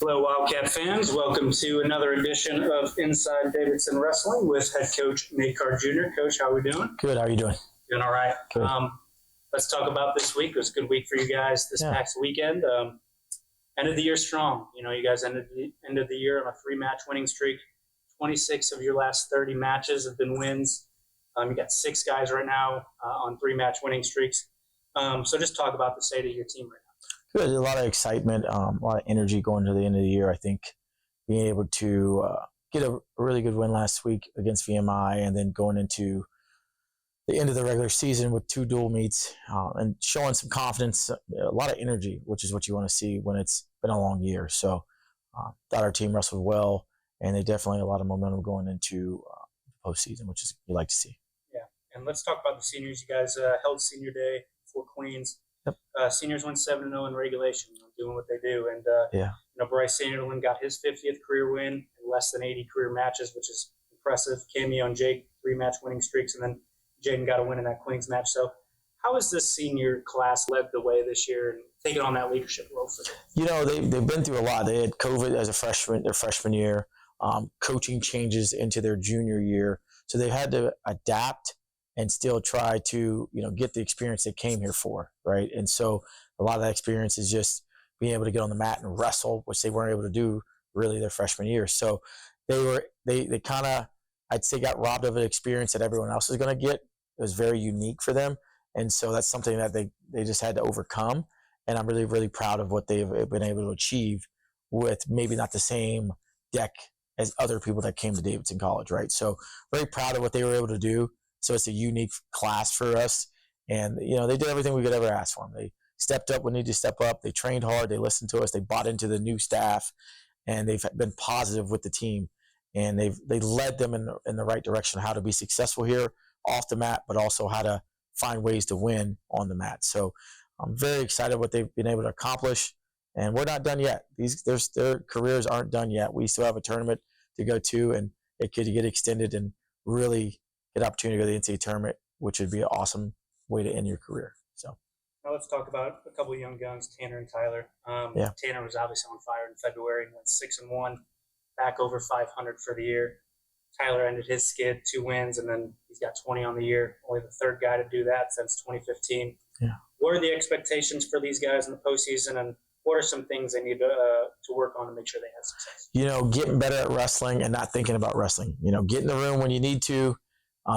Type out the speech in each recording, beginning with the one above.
Hello, Wildcat fans. Welcome to another edition of Inside Davidson Wrestling with head coach Nate Carr Jr. Coach, how are we doing? Good. How are you doing? Doing all right. Good. Let's talk about this week. It was a good week for you guys this past weekend. End of the year strong. You know, you guys ended the year on a 3-match winning streak. 26 of your last 30 matches have been wins. You got 6 guys right now on 3-match winning streaks. So just talk about the state of your team right now. Good. A lot of excitement, a lot of energy going to the end of the year. I think being able to get a really good win last week against VMI and then going into the end of the regular season with 2 dual meets and showing some confidence, a lot of energy, which is what you want to see when it's been a long year. So thought our team wrestled well, and they definitely had a lot of momentum going into the postseason, which is you like to see. Yeah, and let's talk about the seniors. You guys held senior day for Queens. Yep. Seniors went 7-0 in regulation, doing what they do. And, Bryce Sanderlin got his 50th career win in less than 80 career matches, which is impressive. Cameo and Jake, 3-match winning streaks, and then Jaden got a win in that Queens match. So how has this senior class led the way this year and taken on that leadership role for them? You know, they've been through a lot. They had COVID as a freshman, their freshman year, coaching changes into their junior year. So they've had to adapt and still try to, get the experience they came here for, right? And so a lot of that experience is just being able to get on the mat and wrestle, which they weren't able to do really their freshman year. So they kind of, I'd say, got robbed of an experience that everyone else is going to get. It was very unique for them. And so that's something that they just had to overcome. And I'm really, really proud of what they've been able to achieve with maybe not the same deck as other people that came to Davidson College, right? So very proud of what they were able to do. So it's a unique class for us. And, they did everything we could ever ask for them. They stepped up when they needed to step up. They trained hard. They listened to us. They bought into the new staff. And they've been positive with the team. And they led them in the right direction, how to be successful here off the mat, but also how to find ways to win on the mat. So I'm very excited what they've been able to accomplish. And we're not done yet. Their careers aren't done yet. We still have a tournament to go to, and it could get extended and really get an opportunity to go to the NCAA tournament, which would be an awesome way to end your career. So now let's talk about a couple of young guns, Tanner and Tyler. Tanner was obviously on fire in February and went 6-1, back over 500 for the year. Tyler ended his skid, 2 wins, and then he's got 20 on the year. Only the 3rd guy to do that since 2015. Yeah. What are the expectations for these guys in the postseason, and what are some things they need to work on to make sure they have success? Getting better at wrestling and not thinking about wrestling. Get in the room when you need to.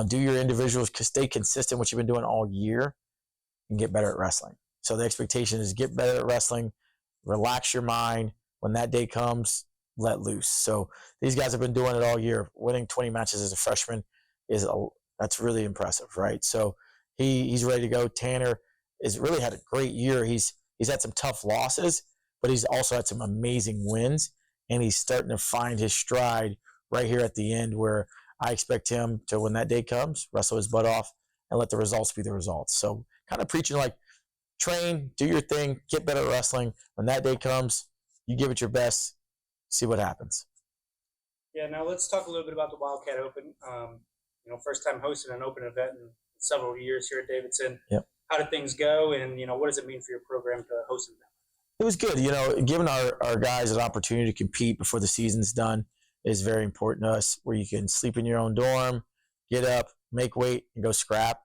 Do your individuals, stay consistent, what you've been doing all year, and get better at wrestling. So the expectation is get better at wrestling, relax your mind. When that day comes, let loose. So these guys have been doing it all year. Winning 20 matches as a freshman that's really impressive, right? So he's ready to go. Tanner has really had a great year. He's had some tough losses, but he's also had some amazing wins, and he's starting to find his stride right here at the end, where I expect him to, when that day comes, wrestle his butt off and let the results be the results. So kind of preaching like, train, do your thing, get better at wrestling. When that day comes, you give it your best, see what happens. Yeah, now let's talk a little bit about the Wildcat Open. First time hosting an open event in several years here at Davidson. Yep. How did things go, and, what does it mean for your program to host an event? It was good. Giving our guys an opportunity to compete before the season's done is very important to us, where you can sleep in your own dorm, get up, make weight, and go scrap.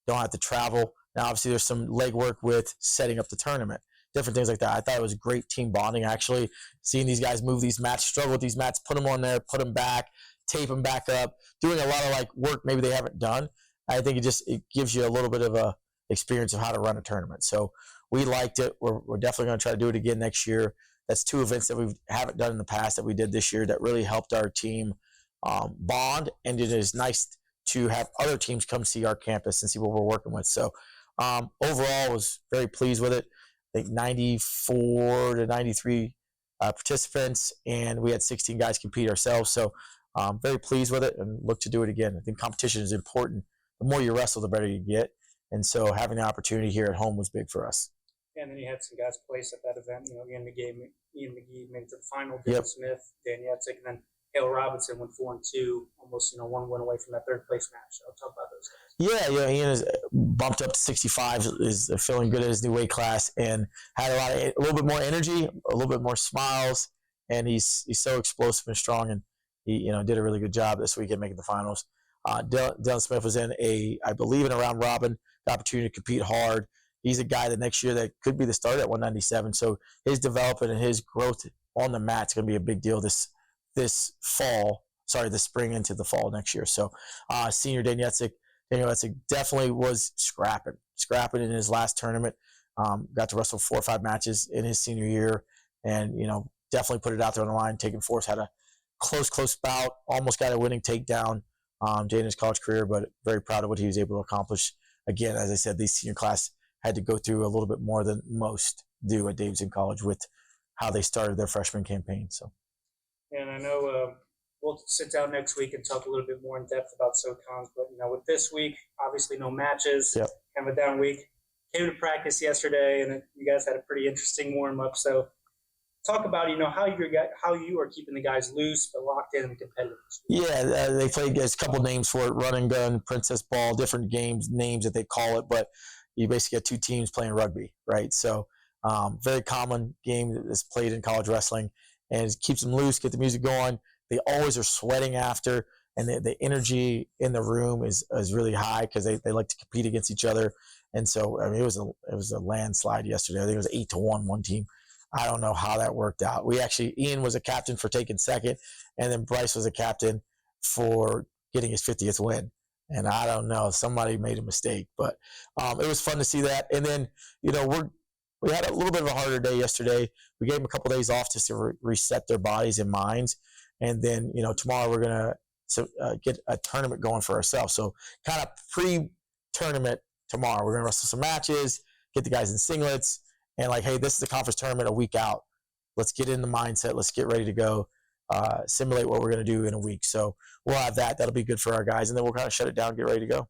Don't have to travel. Now, obviously, there's some legwork with setting up the tournament, different things like that. I thought it was great team bonding, actually, seeing these guys move these mats, struggle with these mats, put them on there, put them back, tape them back up, doing a lot of work maybe they haven't done. I think it gives you a little bit of a experience of how to run a tournament. So we liked it. We're definitely going to try to do it again next year. That's 2 events that we haven't done in the past that we did this year that really helped our team bond. And it is nice to have other teams come see our campus and see what we're working with. So overall, I was very pleased with it. I think 94 to 93 participants, and we had 16 guys compete ourselves. So very pleased with it and look to do it again. I think competition is important. The more you wrestle, the better you get. And so having the opportunity here at home was big for us. And then you had some guys place at that event. Ian McGee made it to the final. Dylan Smith, Dan Yatsik, and then Hale Robinson went 4-2, almost 1 win away from that 3rd place match. So I'll talk about those guys. Yeah, Ian is bumped up to 65, is feeling good at his new weight class, and had a little bit more energy, a little bit more smiles, and he's so explosive and strong, and he did a really good job this weekend making the finals. Dylan Smith was in I believe in a round robin, the opportunity to compete hard. He's a guy that next year that could be the starter at 197. So his development and his growth on the mat is going to be a big deal this spring into the fall next year. So senior Daniel Etzig definitely was scrapping in his last tournament. Got to wrestle 4 or 5 matches in his senior year, and definitely put it out there on the line. Taking force, had a close bout, almost got a winning takedown in his college career, but very proud of what he was able to accomplish. Again, as I said, the senior class had to go through a little bit more than most do at Davidson College with how they started their freshman campaign. So, and I know we'll sit down next week and talk a little bit more in depth about SoCons, but with this week, obviously no matches, yep. Kind of a down week. Came to practice yesterday, and you guys had a pretty interesting warm up. So, talk about how you are keeping the guys loose but locked in and competitive. Yeah, they played. There's a couple names for it: run and gun, princess ball, different names that they call it. But you basically got 2 teams playing rugby, right? So very common game that is played in college wrestling, and it keeps them loose, get the music going. They always are sweating after, and the energy in the room is really high because they like to compete against each other. And so it was a landslide yesterday. I think it was 8-1 one team. I don't know how that worked out. Ian was a captain for taking second, and then Bryce was a captain for getting his 50th win. And I don't know, somebody made a mistake, but it was fun to see that. And then, we had a little bit of a harder day yesterday. We gave them a couple of days off just to reset their bodies and minds. And then, tomorrow we're going to get a tournament going for ourselves. So kind of pre-tournament tomorrow, we're going to wrestle some matches, get the guys in singlets, and hey, this is the conference tournament a week out. Let's get in the mindset. Let's get ready to go. Simulate what we're going to do in a week. So we'll have that. That'll be good for our guys. And then we'll kind of shut it down, get ready to go.